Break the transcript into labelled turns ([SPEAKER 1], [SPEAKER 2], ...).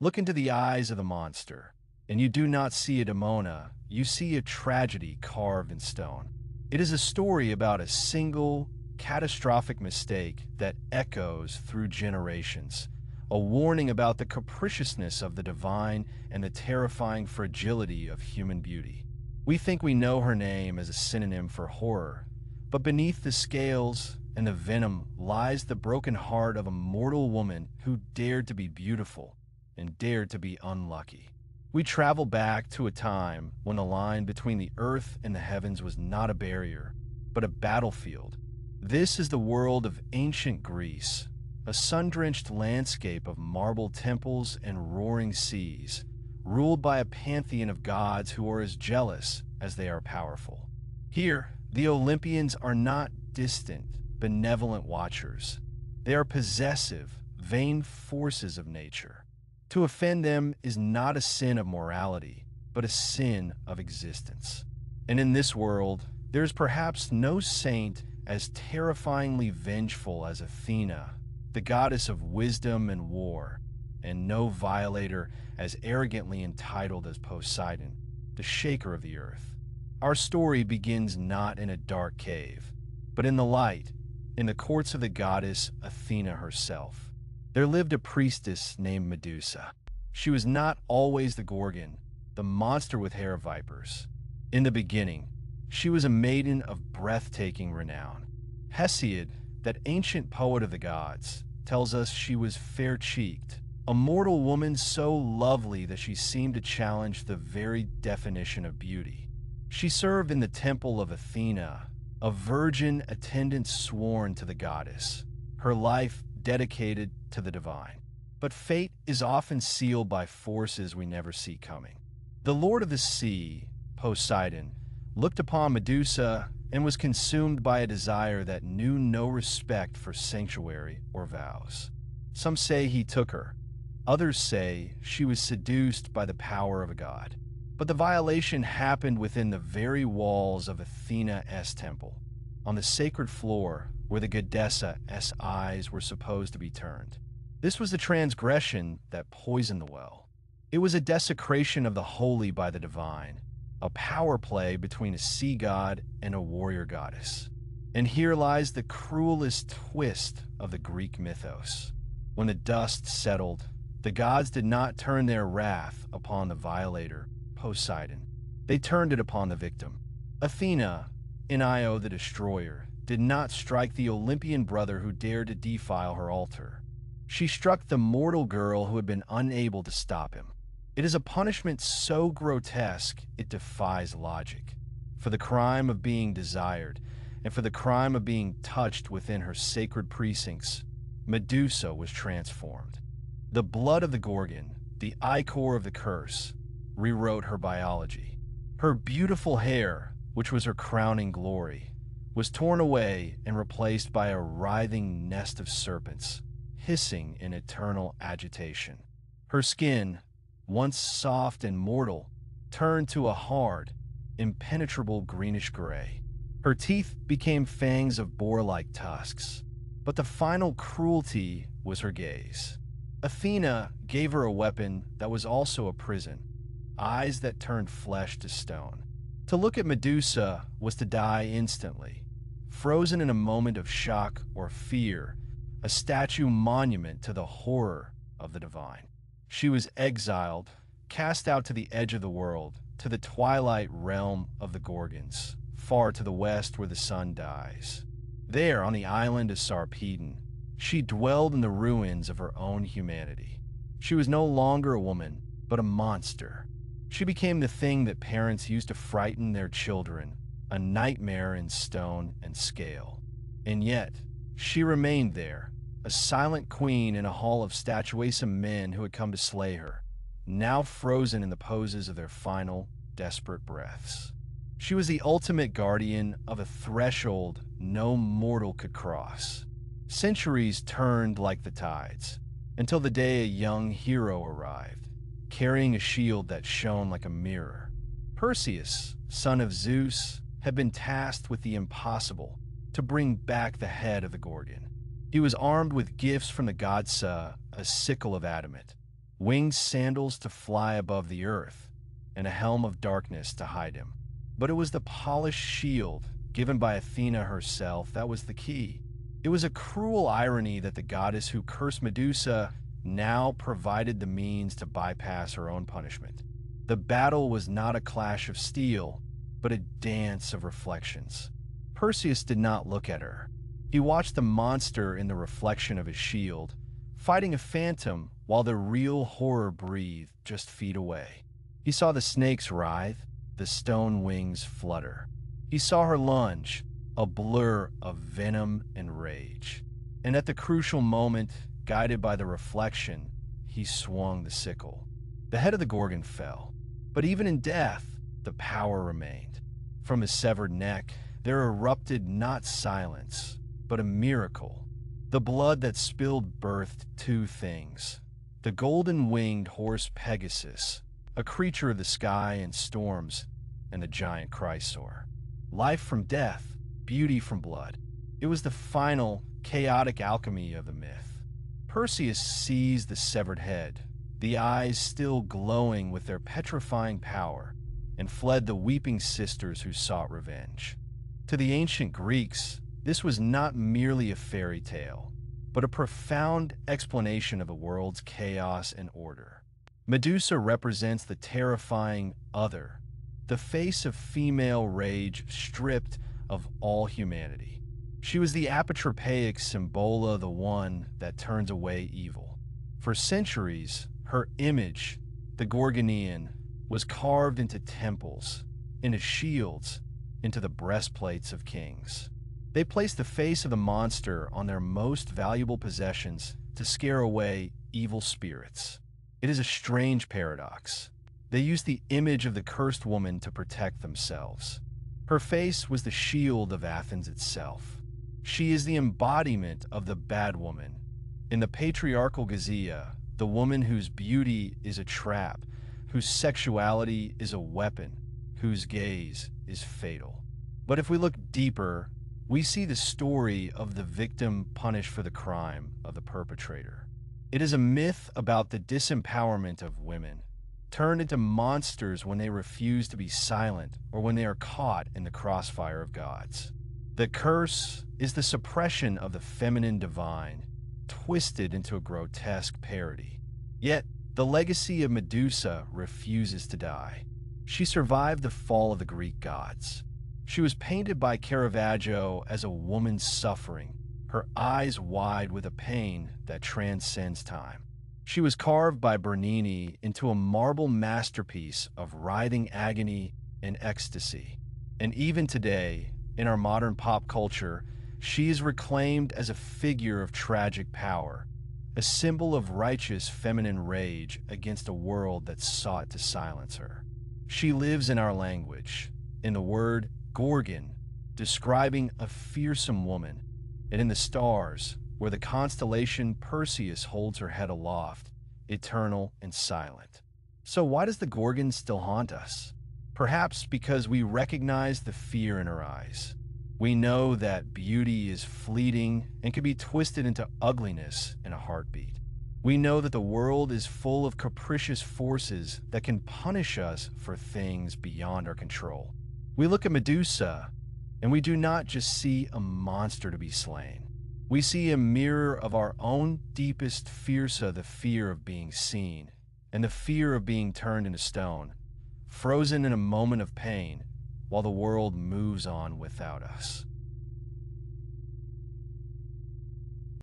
[SPEAKER 1] Look into the eyes of the monster, and you do not see a demona, you see a tragedy carved in stone. It is a story about a single, catastrophic mistake that echoes through generations, a warning about the capriciousness of the divine and the terrifying fragility of human beauty. We think we know her name as a synonym for horror, but beneath the scales and the venom lies the broken heart of a mortal woman who dared to be beautiful and dared to be unlucky. We travel back to a time when the line between the earth and the heavens was not a barrier, but a battlefield. This is the world of ancient Greece, a sun-drenched landscape of marble temples and roaring seas, ruled by a pantheon of gods who are as jealous as they are powerful. Here, the Olympians are not distant, benevolent watchers. They are possessive, vain forces of nature. To offend them is not a sin of morality, but a sin of existence. And in this world, there is perhaps no saint as terrifyingly vengeful as Athena, the goddess of wisdom and war, and no violator as arrogantly entitled as Poseidon, the shaker of the earth. Our story begins not in a dark cave, but in the light, in the courts of the goddess Athena herself. There lived a priestess named Medusa. She was not always the Gorgon, the monster with hair of vipers. In the beginning, she was a maiden of breathtaking renown. Hesiod, that ancient poet of the gods, tells us she was fair-cheeked, a mortal woman so lovely that she seemed to challenge the very definition of beauty. She served in the temple of Athena, a virgin attendant sworn to the goddess, her life dedicated to the divine. But fate is often sealed by forces we never see coming. The lord of the sea, Poseidon, looked upon Medusa and was consumed by a desire that knew no respect for sanctuary or vows. Some say he took her. Others say she was seduced by the power of a god. But the violation happened within the very walls of Athena's temple, on the sacred floor where the goddess's eyes were supposed to be turned. This was the transgression that poisoned the well. It was a desecration of the holy by the divine, a power play between a sea god and a warrior goddess. And here lies the cruelest twist of the Greek mythos. When the dust settled, the gods did not turn their wrath upon the violator, Poseidon. They turned it upon the victim. Athena, in Io the Destroyer, did not strike the Olympian brother who dared to defile her altar. She struck the mortal girl who had been unable to stop him. It is a punishment so grotesque it defies logic. For the crime of being desired, and for the crime of being touched within her sacred precincts, Medusa was transformed. The blood of the Gorgon, the ichor of the curse, rewrote her biology. Her beautiful hair, which was her crowning glory, was torn away and replaced by a writhing nest of serpents, hissing in eternal agitation. Her skin, once soft and mortal, turned to a hard, impenetrable greenish gray. Her teeth became fangs of boar-like tusks, but the final cruelty was her gaze. Athena gave her a weapon that was also a prison, eyes that turned flesh to stone. To look at Medusa was to die instantly, frozen in a moment of shock or fear, a statue monument to the horror of the divine. She was exiled, cast out to the edge of the world, to the twilight realm of the Gorgons, far to the west where the sun dies. There, on the island of Sarpedon, she dwelled in the ruins of her own humanity. She was no longer a woman, but a monster. She became the thing that parents used to frighten their children, a nightmare in stone and scale. And yet, she remained there, a silent queen in a hall of statuesome men who had come to slay her, now frozen in the poses of their final, desperate breaths. She was the ultimate guardian of a threshold no mortal could cross. Centuries turned like the tides, until the day a young hero arrived, carrying a shield that shone like a mirror. Perseus, son of Zeus, had been tasked with the impossible, to bring back the head of the Gorgon. He was armed with gifts from the goddess, a sickle of adamant, winged sandals to fly above the earth, and a helm of darkness to hide him. But it was the polished shield given by Athena herself that was the key. It was a cruel irony that the goddess who cursed Medusa now provided the means to bypass her own punishment. The battle was not a clash of steel, but a dance of reflections. Perseus did not look at her. He watched the monster in the reflection of his shield, fighting a phantom while the real horror breathed just feet away. He saw the snakes writhe, the stone wings flutter. He saw her lunge, a blur of venom and rage. And at the crucial moment, guided by the reflection, he swung the sickle. The head of the Gorgon fell, but even in death, the power remained. From his severed neck, there erupted not silence, but a miracle. The blood that spilled birthed two things: the golden-winged horse Pegasus, a creature of the sky and storms, and the giant Chrysaor. Life from death, beauty from blood. It was the final, chaotic alchemy of the myth. Perseus seized the severed head, the eyes still glowing with their petrifying power, and fled the weeping sisters who sought revenge. To the ancient Greeks, this was not merely a fairy tale, but a profound explanation of the world's chaos and order. Medusa represents the terrifying other, the face of female rage stripped of all humanity. She was the apotropaic symbola, the one that turns away evil. For centuries, her image, the Gorgonian, was carved into temples, into shields, into the breastplates of kings. They placed the face of the monster on their most valuable possessions to scare away evil spirits. It is a strange paradox. They used the image of the cursed woman to protect themselves. Her face was the shield of Athens itself. She is the embodiment of the bad woman. In the patriarchal Gaia, the woman whose beauty is a trap, whose sexuality is a weapon, whose gaze is fatal. But if we look deeper, we see the story of the victim punished for the crime of the perpetrator. It is a myth about the disempowerment of women, turned into monsters when they refuse to be silent or when they are caught in the crossfire of gods. The curse is the suppression of the feminine divine, twisted into a grotesque parody. Yet, the legacy of Medusa refuses to die. She survived the fall of the Greek gods. She was painted by Caravaggio as a woman suffering, her eyes wide with a pain that transcends time. She was carved by Bernini into a marble masterpiece of writhing agony and ecstasy. And even today, in our modern pop culture, she is reclaimed as a figure of tragic power, a symbol of righteous feminine rage against a world that sought to silence her. She lives in our language, in the word Gorgon, describing a fearsome woman, and in the stars, where the constellation Perseus holds her head aloft, eternal and silent. So why does the Gorgon still haunt us? Perhaps because we recognize the fear in her eyes. We know that beauty is fleeting and can be twisted into ugliness in a heartbeat. We know that the world is full of capricious forces that can punish us for things beyond our control. We look at Medusa, and we do not just see a monster to be slain. We see a mirror of our own deepest fiersa, the fear of being seen, and the fear of being turned into stone, frozen in a moment of pain, while the world moves on without us.